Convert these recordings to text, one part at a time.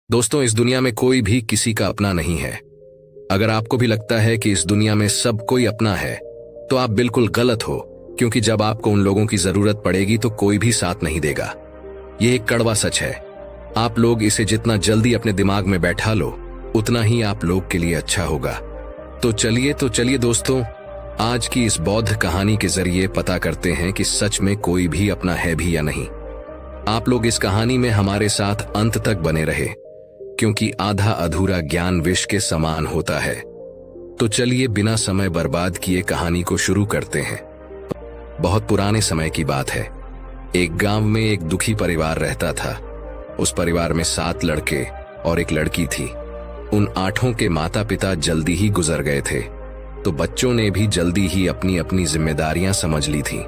दोस्तों, इस दुनिया में कोई भी किसी का अपना नहीं है। अगर आपको भी लगता है कि इस दुनिया में सब कोई अपना है, तो आप बिल्कुल गलत हो, क्योंकि जब आपको उन लोगों की जरूरत पड़ेगी तो कोई भी साथ नहीं देगा। ये एक कड़वा सच है। आप लोग इसे जितना जल्दी अपने दिमाग में बैठा लो, उतना ही आप लोग के लिए अच्छा होगा। तो चलिए दोस्तों, आज की इस बौद्ध कहानी के जरिए पता करते हैं कि सच में कोई भी अपना है भी या नहीं। आप लोग इस कहानी में हमारे साथ अंत तक बने रहे, क्योंकि आधा अधूरा ज्ञान विष के समान होता है। तो चलिए बिना समय बर्बाद किए कहानी को शुरू करते हैं। बहुत पुराने समय की बात है। एक गांव में एक दुखी परिवार रहता था। उस परिवार में 7 लड़के और एक लड़की थी। उन 8 के माता पिता जल्दी ही गुजर गए थे, तो बच्चों ने भी जल्दी ही अपनी अपनी जिम्मेदारियां समझ ली थी।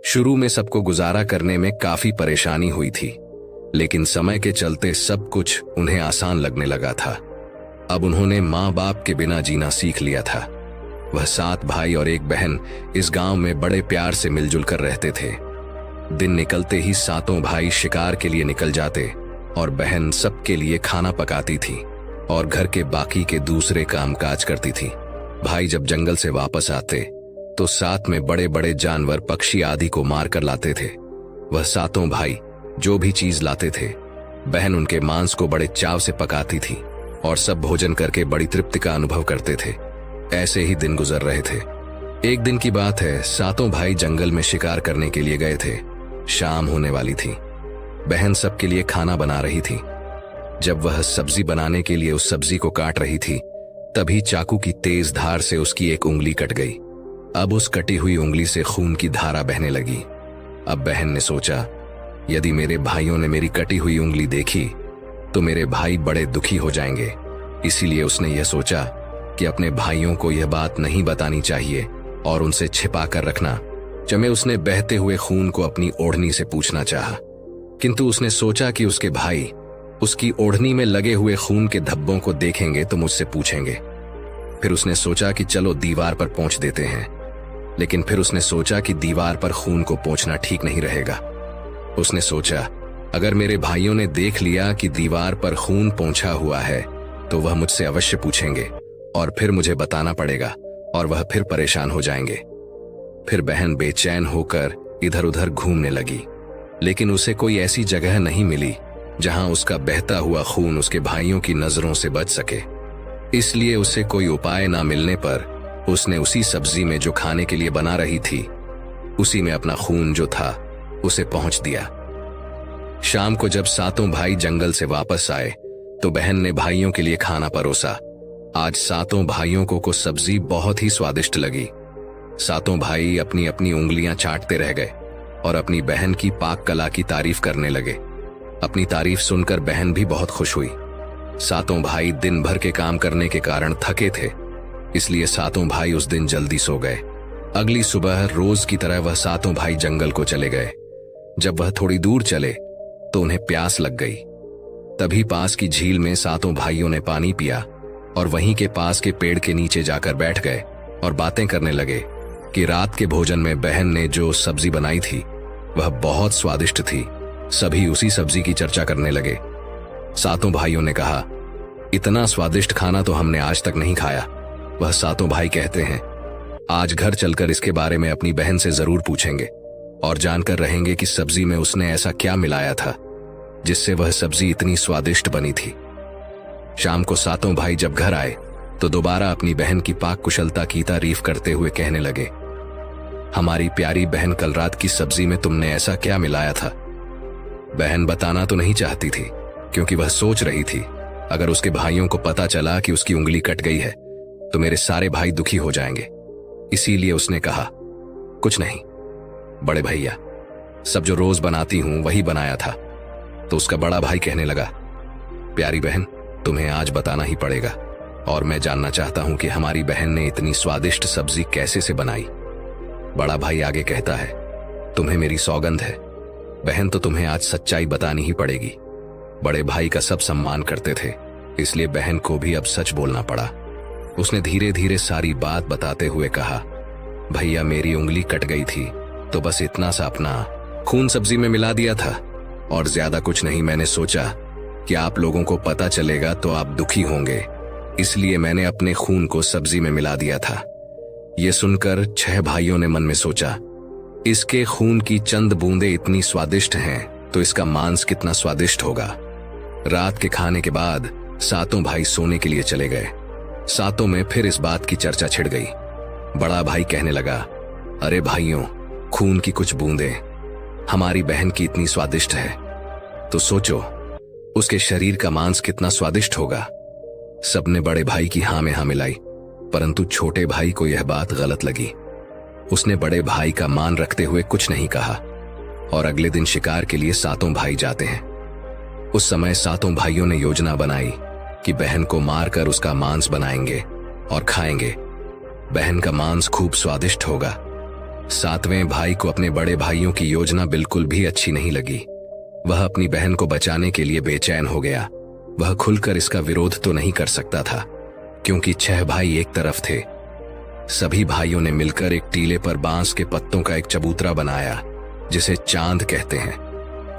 शुरू में सबको गुजारा करने में काफी परेशानी हुई थी, लेकिन समय के चलते सब कुछ उन्हें आसान लगने लगा था। अब उन्होंने माँ बाप के बिना जीना सीख लिया था। वह 7 भाई और एक बहन इस गांव में बड़े प्यार से मिलजुल कर रहते थे। दिन निकलते ही 7 भाई शिकार के लिए निकल जाते और बहन सबके लिए खाना पकाती थी और घर के बाकी के दूसरे कामकाज करती थी। भाई जब जंगल से वापस आते तो साथ में बड़े बड़े जानवर, पक्षी आदि को मार कर लाते थे। वह 7 भाई जो भी चीज लाते थे, बहन उनके मांस को बड़े चाव से पकाती थी और सब भोजन करके बड़ी तृप्ति का अनुभव करते थे। ऐसे ही दिन गुजर रहे थे। एक दिन की बात है, 7 भाई जंगल में शिकार करने के लिए गए थे। शाम होने वाली थी। बहन सबके लिए खाना बना रही थी। जब वह सब्जी बनाने के लिए उस सब्जी को काट रही थी, तभी चाकू की तेज धार से उसकी एक उंगली कट गई। अब उस कटी हुई उंगली से खून की धारा बहने लगी। अब बहन ने सोचा, यदि मेरे भाइयों ने मेरी कटी हुई उंगली देखी तो मेरे भाई बड़े दुखी हो जाएंगे। इसीलिए उसने यह सोचा कि अपने भाइयों को यह बात नहीं बतानी चाहिए और उनसे छिपा कर रखना। जब उसने बहते हुए खून को अपनी ओढ़नी से पूछना चाहा, किंतु उसने सोचा कि उसके भाई उसकी ओढ़नी में लगे हुए खून के धब्बों को देखेंगे तो मुझसे पूछेंगे। फिर उसने सोचा कि चलो दीवार पर पोंछ देते हैं, लेकिन फिर उसने सोचा कि दीवार पर खून को पोंछना ठीक नहीं रहेगा। उसने सोचा, अगर मेरे भाइयों ने देख लिया कि दीवार पर खून पोंछा हुआ है तो वह मुझसे अवश्य पूछेंगे और फिर मुझे बताना पड़ेगा और वह फिर परेशान हो जाएंगे। फिर बहन बेचैन होकर इधर उधर घूमने लगी, लेकिन उसे कोई ऐसी जगह नहीं मिली जहां उसका बहता हुआ खून उसके भाइयों की नजरों से बच सके। इसलिए उसे कोई उपाय ना मिलने पर उसने उसी सब्जी में जो खाने के लिए बना रही थी, उसी में अपना खून जो था उसे पहुंच दिया। शाम को जब 7 भाई जंगल से वापस आए तो बहन ने भाइयों के लिए खाना परोसा। आज 7 भाइयों को सब्जी बहुत ही स्वादिष्ट लगी। 7 भाई अपनी अपनी उंगलियां चाटते रह गए और अपनी बहन की पाक कला की तारीफ करने लगे। अपनी तारीफ सुनकर बहन भी बहुत खुश हुई। 7 भाई दिन भर के काम करने के कारण थके थे, इसलिए 7 भाई उस दिन जल्दी सो गए। अगली सुबह रोज की तरह वह 7 भाई जंगल को चले गए। जब वह थोड़ी दूर चले तो उन्हें प्यास लग गई। तभी पास की झील में 7 भाइयों ने पानी पिया और वहीं के पास के पेड़ के नीचे जाकर बैठ गए और बातें करने लगे कि रात के भोजन में बहन ने जो सब्जी बनाई थी वह बहुत स्वादिष्ट थी। सभी उसी सब्जी की चर्चा करने लगे। 7 भाइयों ने कहा, इतना स्वादिष्ट खाना तो हमने आज तक नहीं खाया। वह 7 भाई कहते हैं, आज घर चलकर इसके बारे में अपनी बहन से जरूर पूछेंगे और जानकर रहेंगे कि सब्जी में उसने ऐसा क्या मिलाया था जिससे वह सब्जी इतनी स्वादिष्ट बनी थी। शाम को 7 भाई जब घर आए तो दोबारा अपनी बहन की पाक कुशलता की तारीफ करते हुए कहने लगे, हमारी प्यारी बहन, कल रात की सब्जी में तुमने ऐसा क्या मिलाया था? बहन बताना तो नहीं चाहती थी, क्योंकि वह सोच रही थी अगर उसके भाइयों को पता चला कि उसकी उंगली कट गई है तो मेरे सारे भाई दुखी हो जाएंगे। इसीलिए उसने कहा, कुछ नहीं बड़े भैया, सब जो रोज बनाती हूं वही बनाया था। तो उसका बड़ा भाई कहने लगा, प्यारी बहन, तुम्हें आज बताना ही पड़ेगा और मैं जानना चाहता हूं कि हमारी बहन ने इतनी स्वादिष्ट सब्जी कैसे से बनाई। बड़ा भाई आगे कहता है, तुम्हें मेरी सौगंध है बहन, तो तुम्हें आज सच्चाई बतानी ही पड़ेगी। बड़े भाई का सब सम्मान करते थे, इसलिए बहन को भी अब सच बोलना पड़ा। उसने धीरे धीरे सारी बात बताते हुए कहा, भैया, मेरी उंगली कट गई थी तो बस इतना सा अपना खून सब्जी में मिला दिया था और ज्यादा कुछ नहीं। मैंने सोचा कि आप लोगों को पता चलेगा तो आप दुखी होंगे, इसलिए मैंने अपने खून को सब्जी में मिला दिया था। ये सुनकर 6 भाइयों ने मन में सोचा, इसके खून की चंद बूंदें इतनी स्वादिष्ट हैं तो इसका मांस कितना स्वादिष्ट होगा। रात के खाने के बाद सातों भाई सोने के लिए चले गए। सातों में फिर इस बात की चर्चा छिड़ गई। बड़ा भाई कहने लगा, अरे भाइयों, खून की कुछ बूंदें हमारी बहन की इतनी स्वादिष्ट है, तो सोचो उसके शरीर का मांस कितना स्वादिष्ट होगा। सबने बड़े भाई की हाँ में हाँ मिलाई, परंतु छोटे भाई को यह बात गलत लगी। उसने बड़े भाई का मान रखते हुए कुछ नहीं कहा और अगले दिन शिकार के लिए सातों भाई जाते हैं। उस समय सातों भाइयों ने योजना बनाई कि बहन को मारकर उसका मांस बनाएंगे और खाएंगे। बहन का मांस खूब स्वादिष्ट होगा। सातवें भाई को अपने बड़े भाइयों की योजना बिल्कुल भी अच्छी नहीं लगी। वह अपनी बहन को बचाने के लिए बेचैन हो गया। वह खुलकर इसका विरोध तो नहीं कर सकता था, क्योंकि 6 भाई एक तरफ थे। सभी भाइयों ने मिलकर एक टीले पर बांस के पत्तों का एक चबूतरा बनाया, जिसे चांद कहते हैं।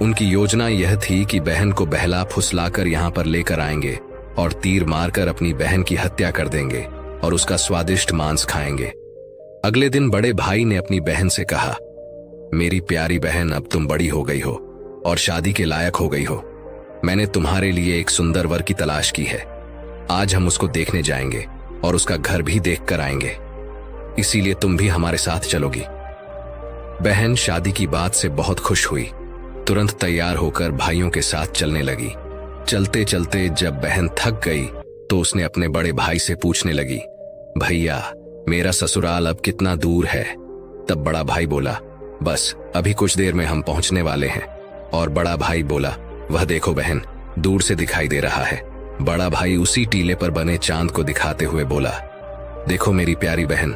उनकी योजना यह थी कि बहन को बहला फुसलाकर यहाँ पर लेकर आएंगे और तीर मारकर अपनी बहन की हत्या कर देंगे और उसका स्वादिष्ट मांस खाएंगे। अगले दिन बड़े भाई ने अपनी बहन से कहा, मेरी प्यारी बहन, अब तुम बड़ी हो गई हो और शादी के लायक हो गई हो। मैंने तुम्हारे लिए एक सुंदर वर की तलाश की है। आज हम उसको देखने जाएंगे और उसका घर भी देख कर आएंगे, इसीलिए तुम भी हमारे साथ चलोगी। बहन शादी की बात से बहुत खुश हुई। तुरंत तैयार होकर भाइयों के साथ चलने लगी। चलते चलते जब बहन थक गई तो उसने अपने बड़े भाई से पूछने लगी, भैया, मेरा ससुराल अब कितना दूर है? तब बड़ा भाई बोला, बस अभी कुछ देर में हम पहुंचने वाले हैं। और बड़ा भाई बोला, वह देखो बहन, दूर से दिखाई दे रहा है। बड़ा भाई उसी टीले पर बने चांद को दिखाते हुए बोला, देखो मेरी प्यारी बहन,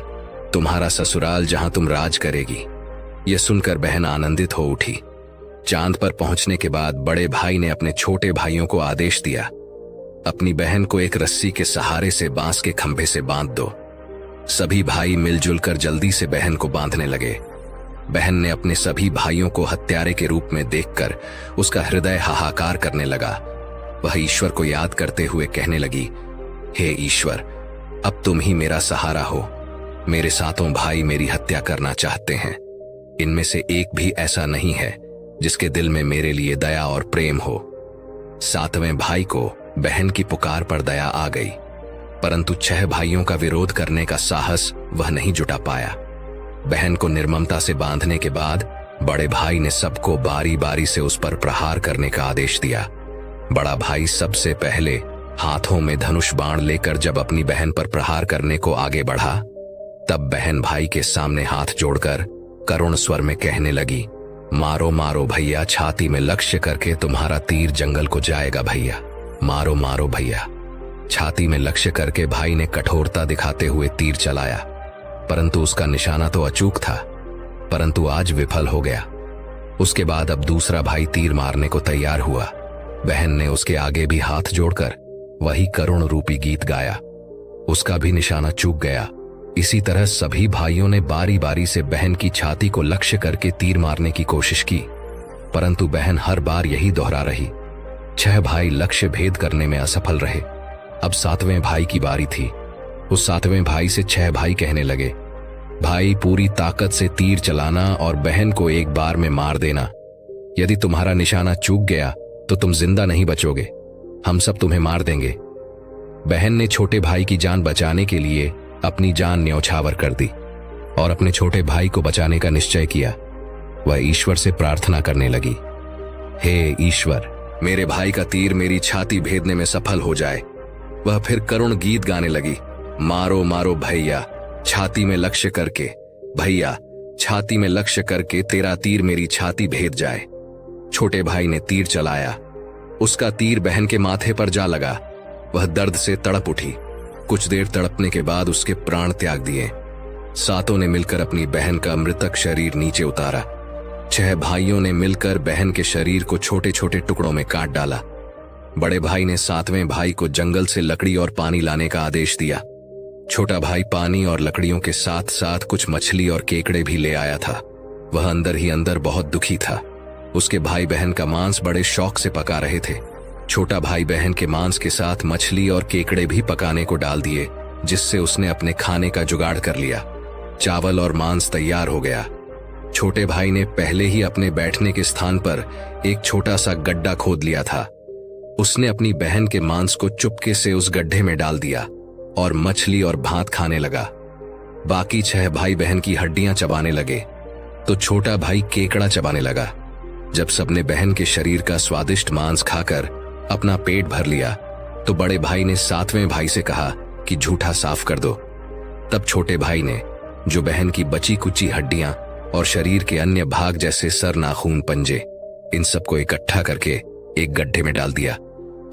तुम्हारा ससुराल जहां तुम राज करेगी। यह सुनकर बहन आनंदित हो उठी। चांद पर पहुंचने के बाद बड़े भाई ने अपने छोटे भाइयों को आदेश दिया, अपनी बहन को एक रस्सी के सहारे से बांस के खंभे से बांध दो। सभी भाई मिलजुल कर जल्दी से बहन को बांधने लगे। बहन ने अपने सभी भाइयों को हत्यारे के रूप में देखकर उसका हृदय हाहाकार करने लगा। वह ईश्वर को याद करते हुए कहने लगी, हे ईश्वर, अब तुम ही मेरा सहारा हो। मेरे सातों भाई मेरी हत्या करना चाहते हैं। इनमें से एक भी ऐसा नहीं है जिसके दिल में मेरे लिए दया और प्रेम हो। सातवें भाई को बहन की पुकार पर दया आ गई, परंतु 6 भाइयों का विरोध करने का साहस वह नहीं जुटा पाया। बहन को निर्ममता से बांधने के बाद बड़े भाई ने सबको बारी बारी से उस पर प्रहार करने का आदेश दिया। बड़ा भाई सबसे पहले हाथों में धनुष बाण लेकर जब अपनी बहन पर प्रहार करने को आगे बढ़ा, तब बहन भाई के सामने हाथ जोड़कर करुण स्वर में कहने लगी, मारो मारो भैया, छाती में लक्ष्य करके तुम्हारा तीर जंगल को जाएगा भैया। मारो मारो भैया। छाती में लक्ष्य करके भाई ने कठोरता दिखाते हुए तीर चलाया, परंतु उसका निशाना तो अचूक था, परंतु आज विफल हो गया। उसके बाद अब दूसरा भाई तीर मारने को तैयार हुआ। बहन ने उसके आगे भी हाथ जोड़कर वही करुण रूपी गीत गाया। उसका भी निशाना चूक गया। इसी तरह सभी भाइयों ने बारी बारी से बहन की छाती को लक्ष्य करके तीर मारने की कोशिश की, परंतु बहन हर बार यही दोहरा रही। 6 भाई लक्ष्य भेद करने में असफल रहे। अब 7वें भाई की बारी थी। उस 7वें भाई से 6 भाई कहने लगे, भाई, पूरी ताकत से तीर चलाना और बहन को एक बार में मार देना। यदि तुम्हारा निशाना चूक गया तो तुम जिंदा नहीं बचोगे, हम सब तुम्हें मार देंगे। बहन ने छोटे भाई की जान बचाने के लिए अपनी जान न्यौछावर कर दी और अपने छोटे भाई को बचाने का निश्चय किया। वह ईश्वर से प्रार्थना करने लगी, हे ईश्वर, मेरे भाई का तीर मेरी छाती भेदने में सफल हो जाए। वह फिर करुण गीत गाने लगी, मारो मारो भैया, छाती में लक्ष्य करके, भैया छाती में लक्ष्य करके तेरा तीर मेरी छाती भेद जाए। छोटे भाई ने तीर चलाया। उसका तीर बहन के माथे पर जा लगा। वह दर्द से तड़प उठी। कुछ देर तड़पने के बाद उसके प्राण त्याग दिए। सातों ने मिलकर अपनी बहन का मृतक शरीर नीचे उतारा। 6 भाइयों ने मिलकर बहन के शरीर को छोटे छोटे टुकड़ों में काट डाला। बड़े भाई ने 7वें भाई को जंगल से लकड़ी और पानी लाने का आदेश दिया। छोटा भाई पानी और लकड़ियों के साथ साथ कुछ मछली और केकड़े भी ले आया था। वह अंदर ही अंदर बहुत दुखी था। उसके भाई बहन का मांस बड़े शौक से पका रहे थे। छोटा भाई बहन के मांस के साथ मछली और केकड़े भी पकाने को डाल दिए, जिससे उसने अपने खाने का जुगाड़ कर लिया। चावल और मांस तैयार हो गया। छोटे भाई ने पहले ही अपने बैठने के स्थान पर एक छोटा सा गड्ढा खोद लिया था। उसने अपनी बहन के मांस को चुपके से उस गड्ढे में डाल दिया और मछली और भात खाने लगा। बाकी 6 भाई बहन की हड्डियां चबाने लगे तो छोटा भाई केकड़ा चबाने लगा। जब सबने बहन के शरीर का स्वादिष्ट मांस खाकर अपना पेट भर लिया तो बड़े भाई ने 7वें भाई से कहा कि झूठा साफ कर दो। तब छोटे भाई ने जो बहन की बची कुची हड्डियां और शरीर के अन्य भाग जैसे सर, नाखून, पंजे, इन सबको इकट्ठा करके एक गड्ढे में डाल दिया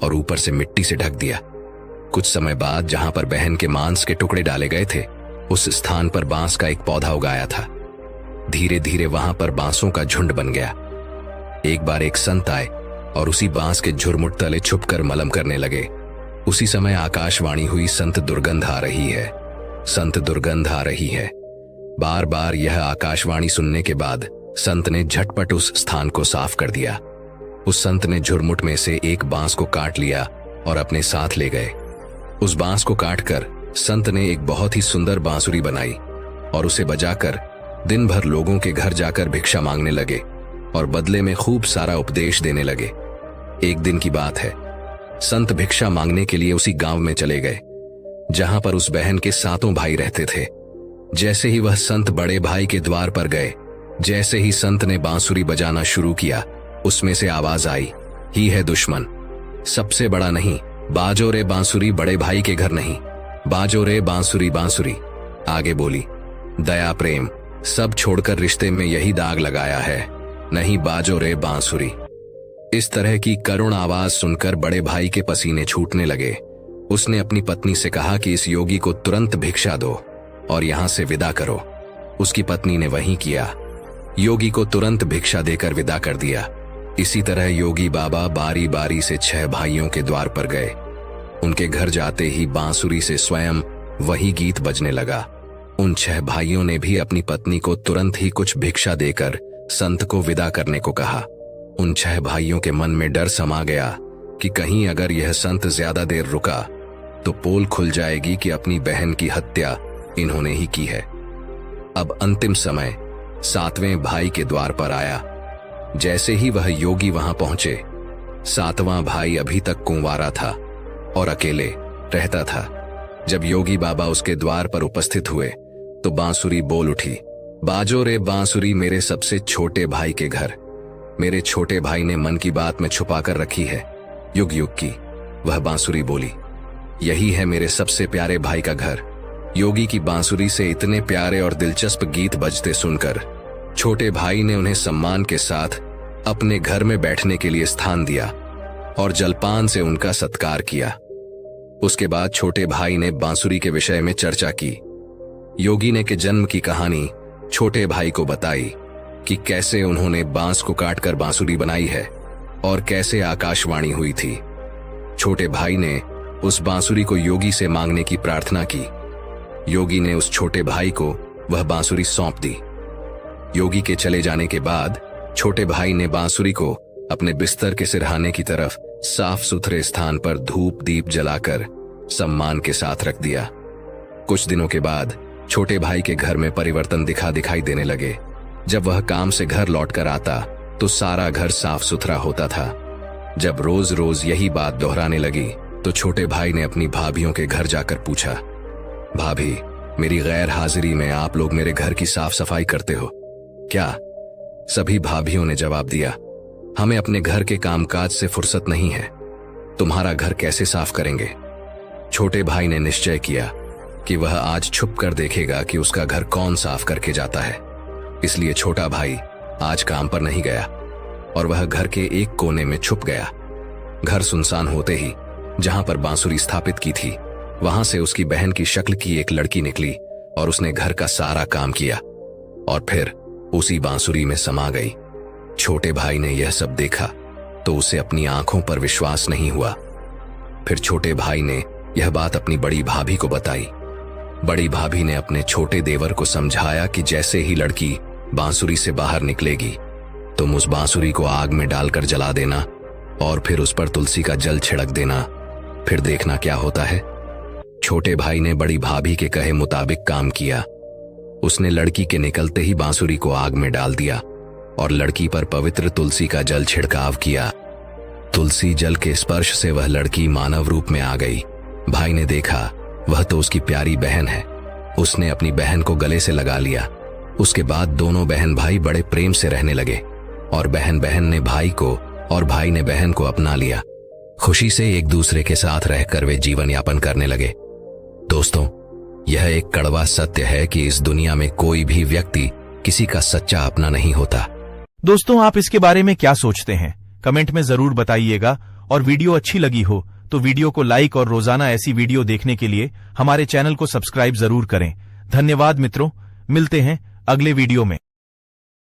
और ऊपर से मिट्टी से ढक दिया। कुछ समय बाद जहां पर बहन के मांस के टुकड़े डाले गए थे, उस स्थान पर बांस का एक पौधा उगाया था। धीरे धीरे वहां पर बांसों का झुंड बन गया। एक बार एक संत आए और उसी बांस के झुरमुट तले छुपकर मलम करने लगे। उसी समय आकाशवाणी हुई, संत दुर्गंध आ रही है, संत दुर्गंध आ रही है। बार बार यह आकाशवाणी सुनने के बाद संत ने झटपट उस स्थान को साफ कर दिया। उस संत ने झुरमुट में से एक बांस को काट लिया और अपने साथ ले गए। उस बांस को काटकर संत ने एक बहुत ही सुंदर बांसुरी बनाई और उसे बजाकर दिन भर लोगों के घर जाकर भिक्षा मांगने लगे और बदले में खूब सारा उपदेश देने लगे। एक दिन की बात है, संत भिक्षा मांगने के लिए उसी गांव में चले गए जहां पर उस बहन के 7 भाई रहते थे। जैसे ही वह संत बड़े भाई के द्वार पर गए, जैसे ही संत ने बांसुरी बजाना शुरू किया, उसमें से आवाज आई, ही है दुश्मन, सबसे बड़ा नहीं, बाजो रे बांसुरी, बड़े भाई के घर नहीं, बाजो रे बांसुरी बांसुरी। आगे बोली, दया प्रेम सब छोड़कर रिश्ते में यही दाग लगाया है, नहीं बाजो रे बांसुरी। इस तरह की करुण आवाज सुनकर बड़े भाई के पसीने छूटने लगे। उसने अपनी पत्नी से कहा कि इस योगी को तुरंत भिक्षा दो और यहां से विदा करो। उसकी पत्नी ने वही किया, योगी को तुरंत भिक्षा देकर विदा कर दिया। इसी तरह योगी बाबा बारी बारी से 6 भाइयों के द्वार पर गए। उनके घर जाते ही बांसुरी से स्वयं वही गीत बजने लगा। उन 6 भाइयों ने भी अपनी पत्नी को तुरंत ही कुछ भिक्षा देकर संत को विदा करने को कहा। उन 6 भाइयों के मन में डर समा गया कि कहीं अगर यह संत ज्यादा देर रुका तो पोल खुल जाएगी कि अपनी बहन की हत्या इन्होंने ही की है। अब अंतिम समय 7वें भाई के द्वार पर आया। जैसे ही वह योगी वहां पहुंचे, 7वां भाई अभी तक कुंवारा था और अकेले रहता था। जब योगी बाबा उसके द्वार पर उपस्थित हुए तो बांसुरी बोल उठी, बाजो रे बांसुरी, मेरे सबसे छोटे भाई के घर। मेरे छोटे भाई ने मन की बात में छुपा कर रखी है, युग युग की। वह बांसुरी बोली, यही है मेरे सबसे प्यारे भाई का घर। योगी की बांसुरी से इतने प्यारे और दिलचस्प गीत बजते सुनकर छोटे भाई ने उन्हें सम्मान के साथ अपने घर में बैठने के लिए स्थान दिया और जलपान से उनका सत्कार किया। उसके बाद छोटे भाई ने बांसुरी के विषय में चर्चा की। योगी ने के जन्म की कहानी छोटे भाई को बताई कि कैसे उन्होंने बांस को काटकर बांसुरी बनाई है और कैसे आकाशवाणी हुई थी। छोटे भाई ने उस बांसुरी को योगी से मांगने की प्रार्थना की। योगी ने उस छोटे भाई को वह बांसुरी सौंप दी। योगी के चले जाने के बाद छोटे भाई ने बांसुरी को अपने बिस्तर के सिरहाने की तरफ साफ सुथरे स्थान पर धूप दीप जलाकर सम्मान के साथ रख दिया। कुछ दिनों के बाद छोटे भाई के घर में परिवर्तन दिखाई देने लगे। जब वह काम से घर लौटकर आता तो सारा घर साफ सुथरा होता था। जब रोज रोज यही बात दोहराने लगी तो छोटे भाई ने अपनी भाभियों के घर जाकर पूछा, भाभी, मेरी गैर हाजिरी में आप लोग मेरे घर की साफ सफाई करते हो क्या? सभी भाभियों ने जवाब दिया, हमें अपने घर के कामकाज से फुर्सत नहीं है, तुम्हारा घर कैसे साफ करेंगे? छोटे भाई ने निश्चय किया कि वह आज छुप कर देखेगा कि उसका घर कौन साफ करके जाता है। इसलिए छोटा भाई आज काम पर नहीं गया और वह घर के एक कोने में छुप गया। घर सुनसान होते ही जहां पर बांसुरी स्थापित की थी, वहां से उसकी बहन की शक्ल की एक लड़की निकली और उसने घर का सारा काम किया और फिर उसी बांसुरी में समा गई। छोटे भाई ने यह सब देखा तो उसे अपनी आंखों पर विश्वास नहीं हुआ। फिर छोटे भाई ने यह बात अपनी बड़ी भाभी को बताई। बड़ी भाभी ने अपने छोटे देवर को समझाया कि जैसे ही लड़की बांसुरी से बाहर निकलेगी तुम उस बांसुरी को आग में डालकर जला देना और फिर उस पर तुलसी का जल छिड़क देना। फिर देखना क्या होता है। छोटे भाई ने बड़ी भाभी के कहे मुताबिक काम किया। उसने लड़की के निकलते ही बांसुरी को आग में डाल दिया और लड़की पर पवित्र तुलसी का जल छिड़काव किया। तुलसी जल के स्पर्श से वह लड़की मानव रूप में आ गई। भाई ने देखा वह तो उसकी प्यारी बहन है। उसने अपनी बहन को गले से लगा लिया। उसके बाद दोनों बहन भाई बड़े प्रेम से रहने लगे और बहन बहन ने भाई को और भाई ने बहन को अपना लिया। खुशी से एक दूसरे के साथ रहकर वे जीवन यापन करने लगे। दोस्तों, यह एक कड़वा सत्य है कि इस दुनिया में कोई भी व्यक्ति किसी का सच्चा अपना नहीं होता। दोस्तों, आप इसके बारे में क्या सोचते हैं? कमेंट में जरूर बताइएगा। और वीडियो अच्छी लगी हो तो वीडियो को लाइक और रोजाना ऐसी वीडियो देखने के लिए हमारे चैनल को सब्सक्राइब जरूर करें। धन्यवाद मित्रों, मिलते हैं अगले वीडियो में।